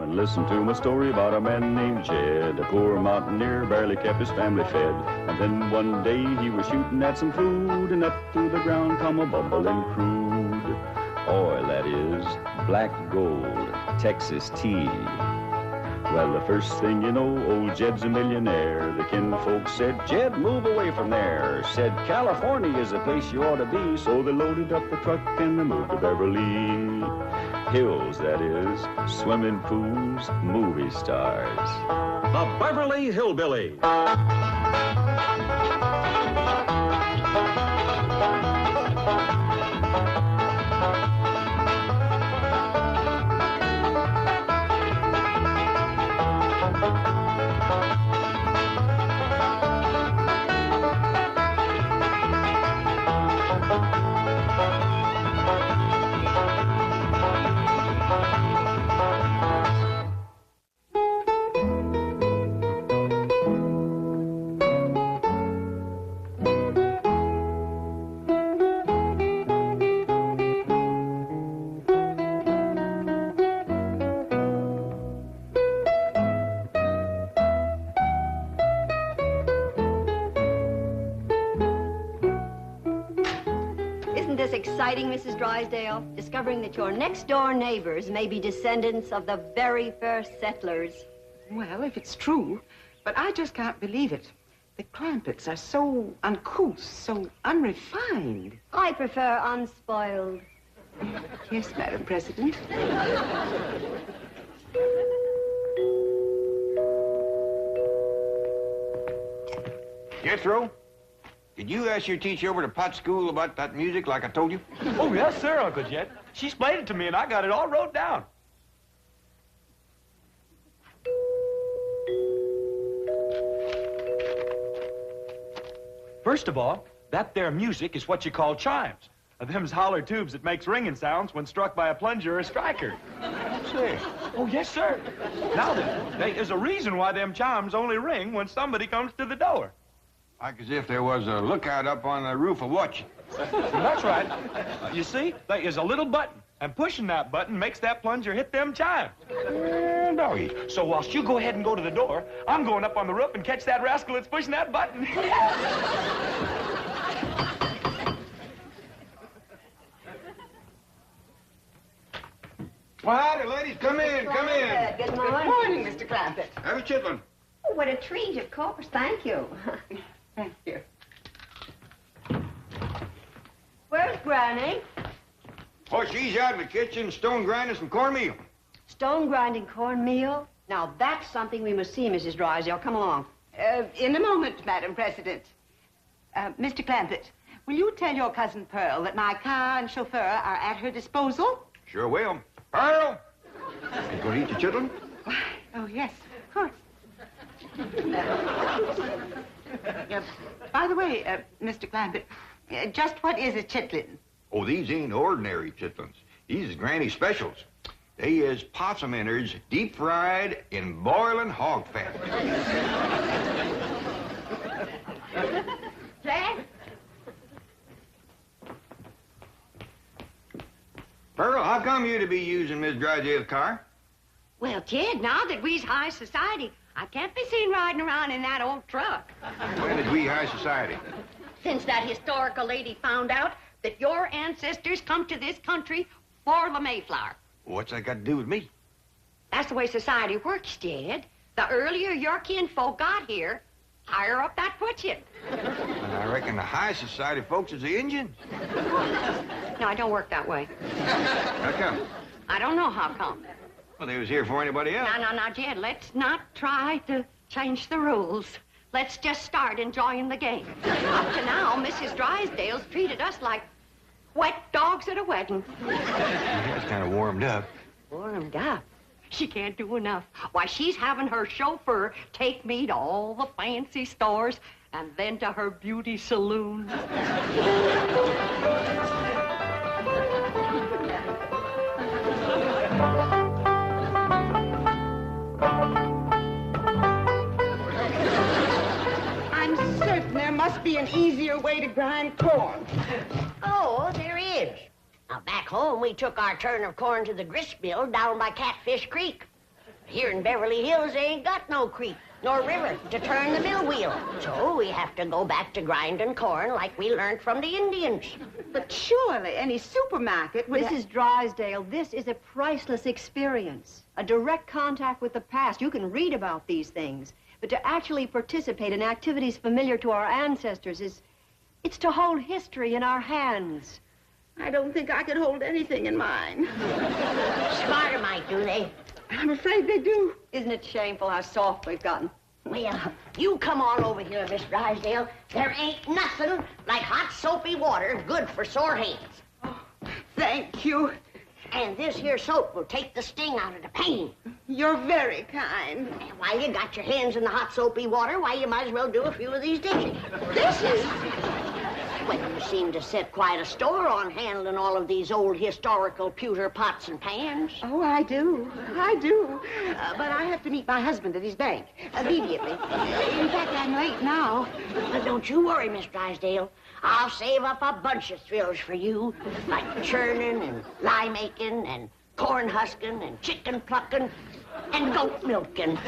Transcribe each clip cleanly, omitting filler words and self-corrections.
and listen to my story about a man named Jed. A poor mountaineer, barely kept his family fed. And then one day he was shooting at some food, and up through the ground come a bubbling crude oil, that is, black gold, Texas tea. Well, the first thing you know, old Jed's a millionaire. The kinfolk said, Jed, move away from there. Said, California is the place you ought to be. So they loaded up the truck and they moved to Beverly Hills, that is, swimming pools, movie stars. The Beverly HillBillies. Isn't this exciting, Mrs. Drysdale? Discovering that your next-door neighbors may be descendants of the very first settlers. Well, if it's true, but I just can't believe it. The Clampetts are so uncouth, so unrefined. I prefer unspoiled. Yes, Madam President. Jethro, did you ask your teacher over to Pot School about that music like I told you? Oh, yes, sir, Uncle Jet. She explained it to me, and I got it all wrote down. First of all, that there music is what you call chimes. Them's holler tubes that makes ringing sounds when struck by a plunger or a striker. Say. Oh, yes, sir. Now then, there is a reason why them chimes only ring when somebody comes to the door. Like as if there was a lookout up on the roof of watching. That's right. You see, there is a little button, and pushing that button makes that plunger hit them chimes. Doggy. So whilst you go ahead and go to the door, I'm going up on the roof and catch that rascal that's pushing that button. Well, howdy, ladies. Come in, come in. Good Good morning. morning, Mr. Clampett. Have a chitlin. Oh, what a treat, of course. Thank you. Thank you. Where's Granny? Oh, she's out in the kitchen, stone grinding some cornmeal. Stone grinding cornmeal? Now, that's something we must see, Mrs. Drysdale. Come along. In a moment, Madam President. Mr. Clampett, will you tell your cousin Pearl that my car and chauffeur are at her disposal? Sure will. Pearl! You gonna eat your chitlin? Oh, yes, of course. By the way, Mr. Clampett, just what is a chitlin? Oh, these ain't ordinary chitlins. These is Granny specials. They is possum innards deep fried in boiling hog fat. Jack? Pearl, how come you to be using Miss Drysdale's car? Well, kid, now that we's high society, I can't be seen riding around in that old truck. When did we high society? Since that historical lady found out that your ancestors come to this country for the Mayflower. What's that got to do with me? That's the way society works, Jed. The earlier your kinfolk got here, higher up that puts you. And I reckon the high society folks is the Indians. No, I don't work that way. How come? I don't know how come. Well, they was here for anybody else. Now, Jed, let's not try to change the rules. Let's just start enjoying the game. Up to now, Mrs. Drysdale's treated us like wet dogs at a wedding. Yeah, it's kind of warmed up. Warmed up? She can't do enough. Why, she's having her chauffeur take me to all the fancy stores and then to her beauty saloon. I'm certain there must be an easier way to grind corn. Oh, there is. Now, back home, we took our turn of corn to the grist mill down by Catfish Creek. Here in Beverly Hills, they ain't got no creek nor river to turn the mill wheel. So we have to go back to grinding corn like we learned from the Indians. But surely any supermarket would... Mrs. Drysdale, this is a priceless experience. A direct contact with the past. You can read about these things. But to actually participate in activities familiar to our ancestors it's to hold history in our hands. I don't think I could hold anything in mine. Smarter might, do they? I'm afraid they do. Isn't it shameful how soft we've gotten? Well, you come on over here, Miss Drysdale. There ain't nothing like hot soapy water good for sore hands. Oh, thank you. And this here soap will take the sting out of the pain. You're very kind. And while you got your hands in the hot soapy water, why, you might as well do a few of these dishes. Dishes? Well, you seem to set quite a store on handling all of these old historical pewter pots and pans. Oh, I do. I do. But I have to meet my husband at his bank immediately. In fact, I'm late now. But don't you worry, Miss Drysdale. I'll save up a bunch of thrills for you, like churning and lye making and corn husking and chicken plucking and goat milking.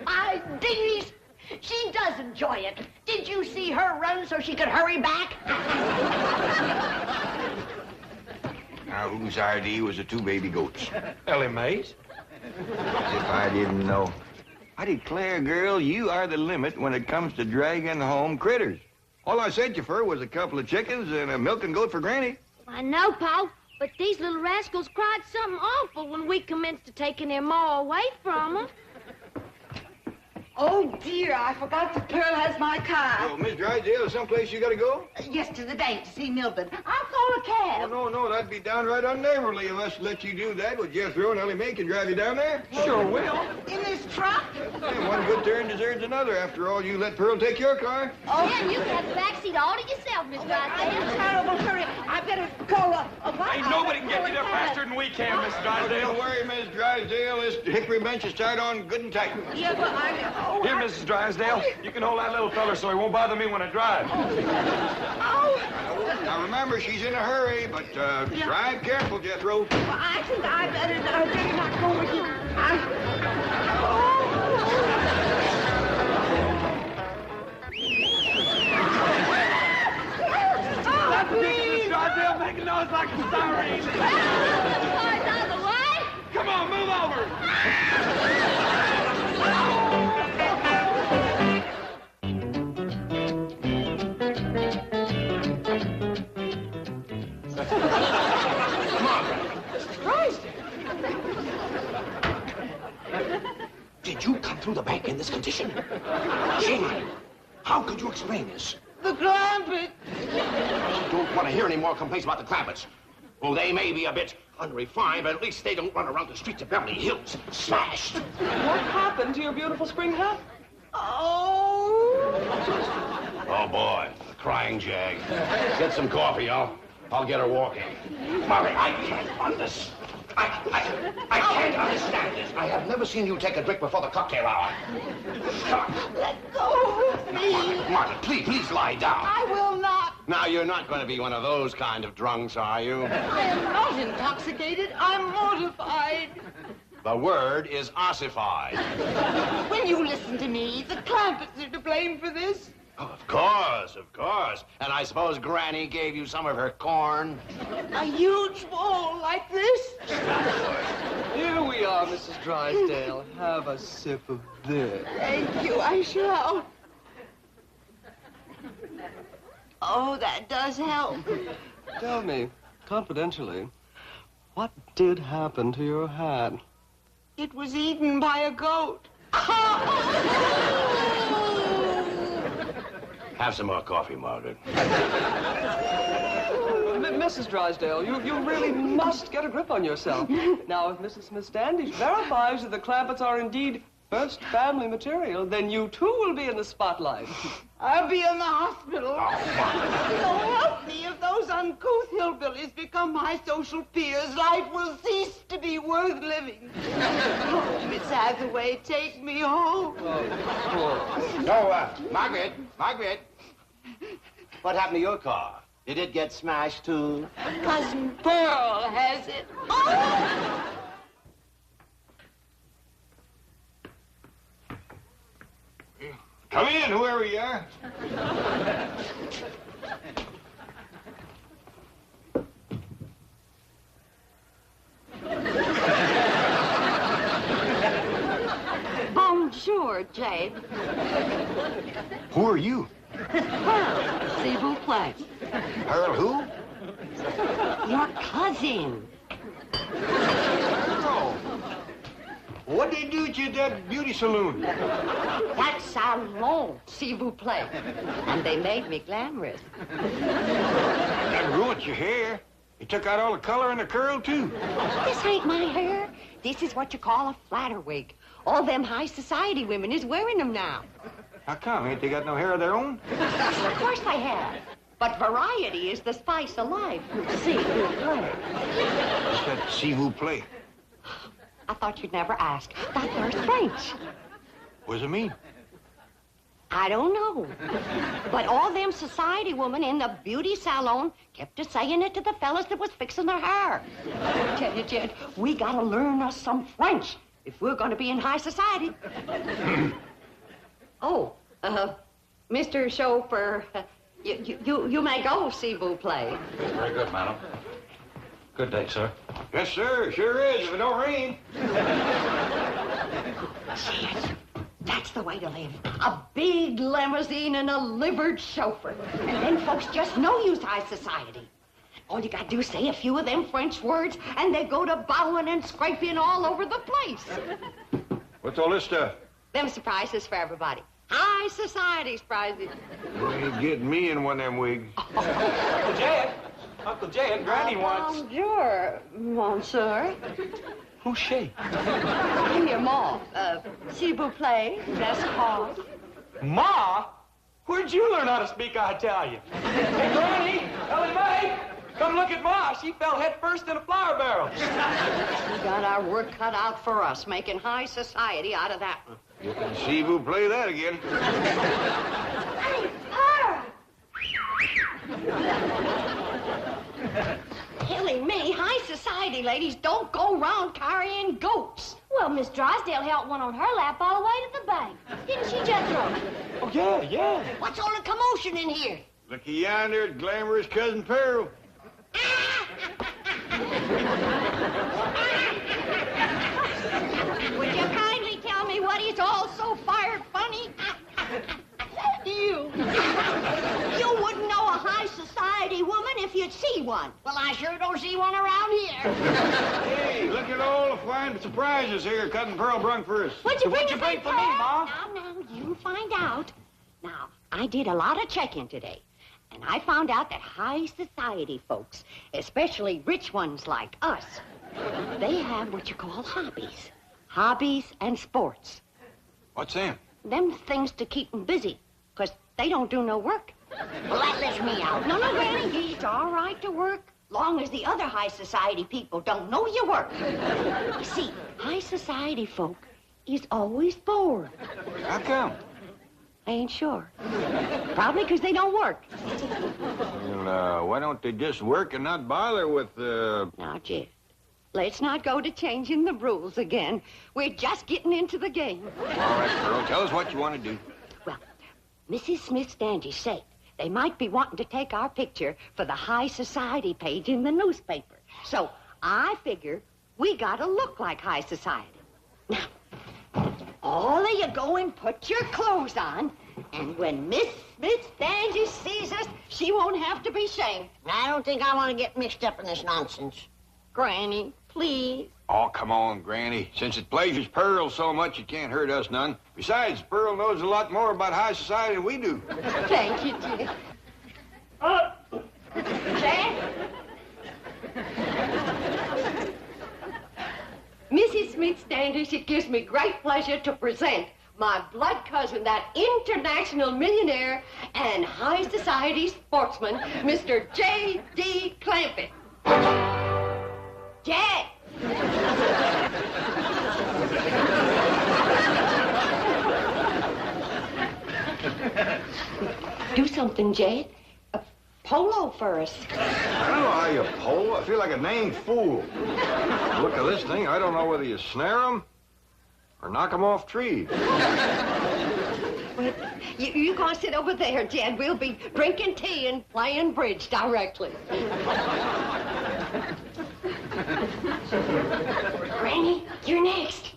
My dingies! She does enjoy it. Did you see her run so she could hurry back? Now, whose idea was the two baby goats? Ellie Mae's. As if I didn't know. I declare, girl, you are the limit when it comes to dragging home critters. All I sent you for was a couple of chickens and a milking goat for Granny. I know, Pa, but these little rascals cried something awful when we commenced to taking their ma away from them. Oh, dear, I forgot that Pearl has my car. Oh, Miss Drysdale, someplace you gotta go? Yes, to the bank to see Milburn. I'll call a cab. Oh, no, that'd be downright unneighborly of us to let you do that. Would Jethro and Ellie Mae can drive you down there? Sure will. In this truck? Hey, one good turn deserves another. After all, you let Pearl take your car. Oh, yeah, you can have the back seat all to yourself, Miss I'm Drysdale. terrible. Hurry. I better call a what? Ain't nobody can get you there faster than we can, Miss Drysdale. Don't worry, Miss Drysdale. This hickory bench is tied on good and tight. Yeah, but Here, Mrs. Drysdale, you can hold that little fella so he won't bother me when I drive. Now, remember, she's in a hurry, but drive careful, Jethro. Well, I think I better not go with you. That's Miss Drysdale making noise like a siren. Car's out of the way. Come on, move over. Did you come through the bank in this condition? Shame on you. How could you explain this? The Clampett. I don't want to hear any more complaints about the Clampetts. Well, they may be a bit unrefined, but at least they don't run around the streets of Beverly Hills smashed. What happened to your beautiful spring hat? Oh, boy, the crying jag. Get some coffee, I'll get her walking. Molly, I can't understand. I can't understand this. I have never seen you take a drink before the cocktail hour. let go of me. Martha, please lie down. I will not. Now, you're not going to be one of those kind of drunks, are you? I am not intoxicated. I'm mortified. The word is ossified. When you listen to me, the Clampetts are to blame for this. Oh, of course. And I suppose Granny gave you some of her corn? A huge bowl like this? Here we are, Mrs. Drysdale. Have a sip of this. Thank you, I shall. Oh, that does help. Tell me, confidentially, what did happen to your hat? It was eaten by a goat. Have some more coffee, Margaret. Mrs. Drysdale, you really must get a grip on yourself. Now, if Mrs. Smith Standish verifies that the Clampetts are indeed first family material, then you too will be in the spotlight. I'll be in the hospital. So help me, if those uncouth hillbillies become my social peers, life will cease to be worth living. Oh, Miss Hathaway, take me home. No, Margaret. What happened to your car? Did it get smashed, too? Cousin Pearl has it. Oh! Come in, whoever you are. Bonjour, Jade. Who are you? Pearl, s'il vous plaît. Pearl who? Your cousin. Pearl. What did they do at you at that beauty saloon? That's salon, s'il vous plaît. And they made me glamorous. That ruined your hair. You took out all the color in the curl, too. This ain't my hair. This is what you call a flatter wig. All them high society women is wearing them now. How come? Ain't they got no hair of their own? Of course they have. But variety is the spice of life. S'il vous plaît. What's that s'il vous plaît? I thought you'd never ask. That there's French. What does it mean? I don't know. But all them society women in the beauty salon kept a saying it to the fellas that was fixing their hair. I tell you, Jed, we gotta learn us some French if we're gonna be in high society. Mr. Chauffeur, you may go, s'il vous plaît. Very good, madam. Good day, sir. Yes, sir. Sure is, if it don't rain. Jed, that's the way to live. A big limousine and a livered chauffeur. And then folks just know you's high society. All you gotta do is say a few of them French words, and they go to bowing and scraping all over the place. What's all this stuff? Them surprises for everybody. High society surprises. You ain't getting me in one of them wigs. Uncle Jed, Granny wants... Bonjour, monsieur. Who's she? I'm your ma. S'il vous plaît, that's called. Ma? Where'd you learn how to speak Italian? Hey, Granny, Ellen May, come look at Ma. She fell head first in a flour barrel. We got our work cut out for us, making high society out of that one. You can s'il vous play that again. Hey, Pearl! Killing me, high society ladies don't go around carrying goats. Well, Miss Drysdale held one on her lap all the way to the bank. Didn't she, Jethro? Oh, yeah. What's all the commotion in here? Looky yonder at glamorous Cousin Pearl. Would you kindly tell me what is all so fired funny? You wouldn't know a high society woman if you'd see one. Well, I sure don't see one around here. Hey, look at all the fine surprises here Cousin Pearl brung for us. What'd you bring for me, Ma? Now, you find out. Now, I did a lot of checking today, and I found out that high society folks, especially rich ones like us, they have what you call hobbies. Hobbies and sports. What's them? Them things to keep them busy, because they don't do no work. Well, that lets me out. No, Granny, it's all right to work, long as the other high society people don't know you work. You see, high society folk is always bored. How come? I ain't sure. Probably because they don't work. Well, why don't they just work and not bother with, Now, Jeff, let's not go to changing the rules again. We're just getting into the game. All right, Pearl, tell us what you want to do. Well, Mrs. Smith Standish said they might be wanting to take our picture for the high society page in the newspaper. So I figure we gotta look like high society. Now, all of you go and put your clothes on, and when Miss Smith Standish sees us, she won't have to be shamed. I don't think I want to get mixed up in this nonsense. Granny, please. Oh, come on, Granny. Since it pleasures Pearl so much, it can't hurt us none. Besides, Pearl knows a lot more about high society than we do. Thank you, Jack. Jack? Mrs. Smith Standish, it gives me great pleasure to present my blood cousin, that international millionaire and high society sportsman, Mr. J.D. Clampett. Jack! Do something, Jed. polo for us. I don't know how you pole. I feel like a named fool. Look at this thing. I don't know whether you snare them or knock them off trees. Well, you go and sit over there, Jed. We'll be drinking tea and playing bridge directly. Granny, you're next.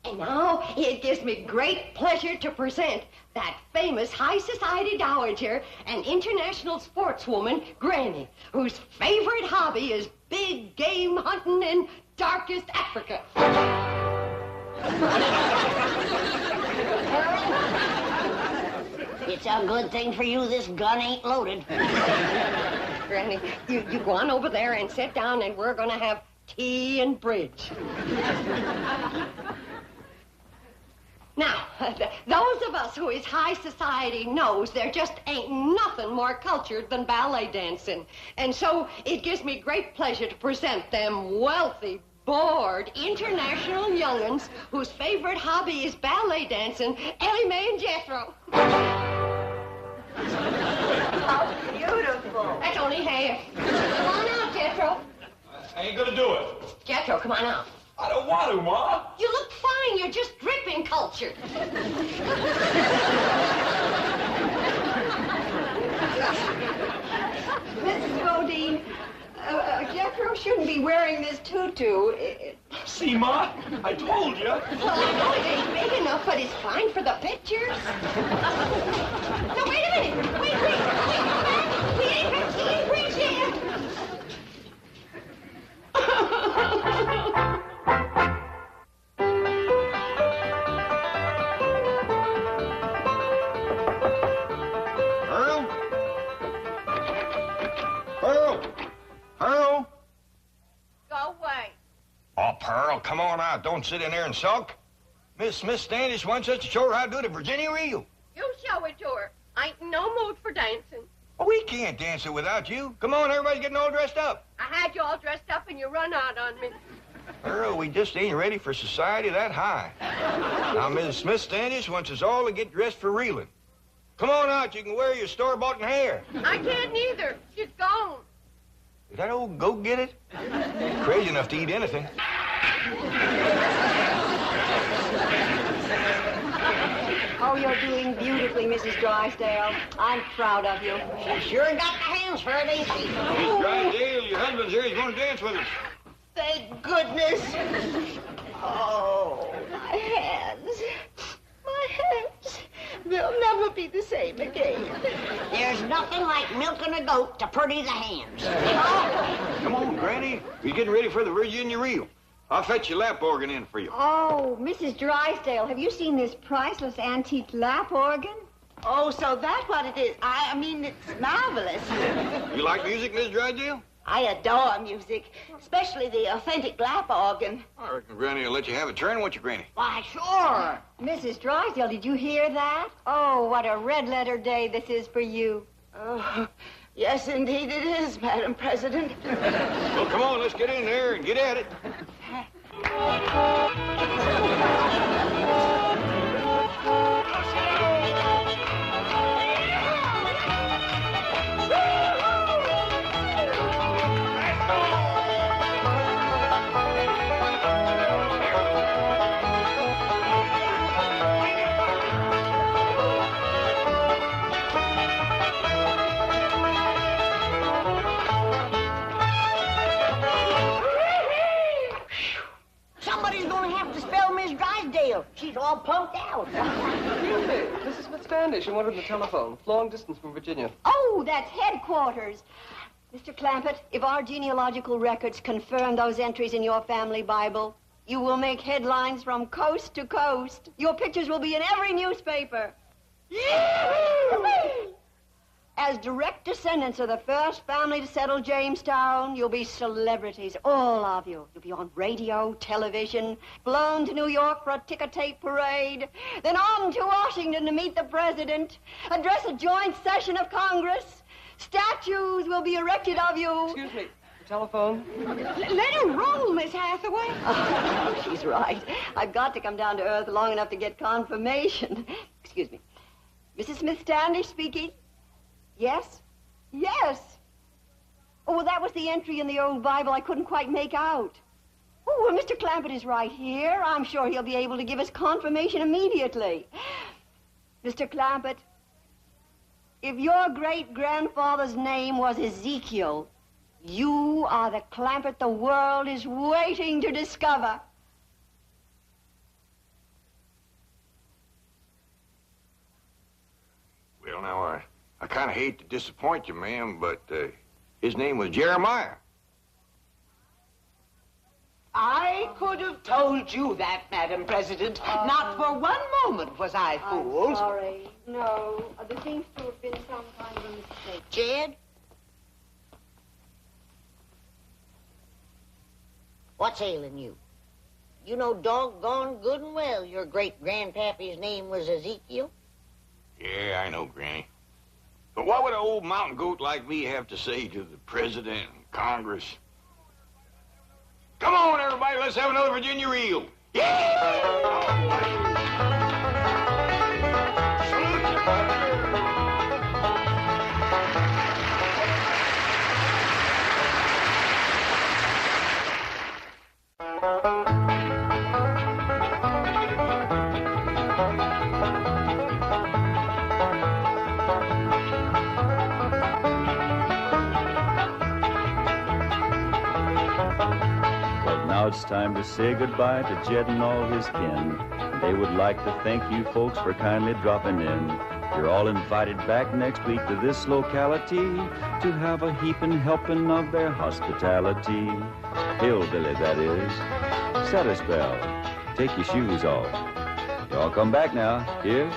And now it gives me great pleasure to present that famous high society dowager and international sportswoman, Granny, whose favorite hobby is big game hunting in darkest Africa. It's a good thing for you this gun ain't loaded. Granny, you go on over there and sit down, and we're going to have tea and bridge. Now, those of us who is high society knows there just ain't nothing more cultured than ballet dancing. And so it gives me great pleasure to present them wealthy, bored, international young'uns whose favorite hobby is ballet dancing, Ellie Mae and Jethro. How beautiful. That's only half. Come on out, Jethro. I ain't gonna do it. Jethro, come on out. I don't want to, Ma. You look fine. You're just dripping culture. Mrs. Bodine, Jethro shouldn't be wearing this tutu. See, Ma? I told you. Well, I know it ain't big enough, but it's fine for the pictures. No, wait a minute. Wait, come back. We ain't got tea and bridge yet. Pearl? Go away. Oh, Pearl, come on out. Don't sit in there and sulk. Miss Smith Standish wants us to show her how to do the Virginia reel. You show it to her. I ain't in no mood for dancing. Oh, we can't dance it without you. Come on, everybody's getting all dressed up. I had you all dressed up and you run out on me. Pearl, we just ain't ready for society that high. Now, Mrs. Smith Standish wants us all to get dressed for reeling. Come on out. You can wear your store-bought hair. I can't neither. She's gone. Is that old goat get it? Crazy enough to eat anything. Oh, you're doing beautifully, Mrs. Drysdale. I'm proud of you. She sure got the hands for it, ain't she? Miss Drysdale, your husband's here. He's going to dance with us. Thank goodness. Oh, my hands. My hands. They'll never be the same again. There's nothing like milking a goat to pretty the hands. Come on, Granny. We're getting ready for the Virginia reel. I'll fetch your lap organ in for you. Oh, Mrs. Drysdale, have you seen this priceless antique lap organ? Oh, so that's what it is. I mean, it's marvelous. You like music, Miss Drysdale? I adore music, especially the authentic lap organ. I reckon Granny will let you have a turn, won't you, Granny? Why, sure. Mrs. Drysdale, did you hear that? Oh, what a red-letter day this is for you. Oh, yes, indeed it is, Madam President. Well, come on, let's get in there and get at it. Somebody's gonna have to spell Miss Drysdale. She's all pumped out. Excuse me, Mrs. Smith Standish, you wanted the telephone. Long distance from Virginia. Oh, that's headquarters. Mr. Clampett, if our genealogical records confirm those entries in your family Bible, you will make headlines from coast to coast. Your pictures will be in every newspaper. As direct descendants of the first family to settle Jamestown, you'll be celebrities, all of you. You'll be on radio, television, flown to New York for a ticker-tape parade, then on to Washington to meet the president, address a joint session of Congress. Statues will be erected of you. Excuse me, the telephone? Let her roll, Miss Hathaway. Oh, she's right. I've got to come down to earth long enough to get confirmation. Excuse me. Mrs. Smith Standish speaking. Yes? Yes. Oh, well, that was the entry in the old Bible I couldn't quite make out. Oh, well, Mr. Clampett is right here. I'm sure he'll be able to give us confirmation immediately. Mr. Clampett, if your great-grandfather's name was Ezekiel, you are the Clampett the world is waiting to discover. Well, now, I kind of hate to disappoint you, ma'am, but his name was Jeremiah. I could have told you that, Madam President. Not for one moment was I fooled. I'm sorry. No, there seems to have been some kind of a mistake. Jed? What's ailing you? You know doggone good and well your great-grandpappy's name was Ezekiel. Yeah, I know, Granny. But what would an old mountain goat like me have to say to the President and Congress? Come on, everybody, let's have another Virginia reel. Yeah! Now it's time to say goodbye to Jed and all his kin. They would like to thank you folks for kindly dropping in. You're all invited back next week to this locality to have a heaping helping of their hospitality. Hillbilly, that is. Set a spell. Take your shoes off. Y'all come back now. Here.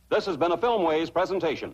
This has been a Filmways presentation.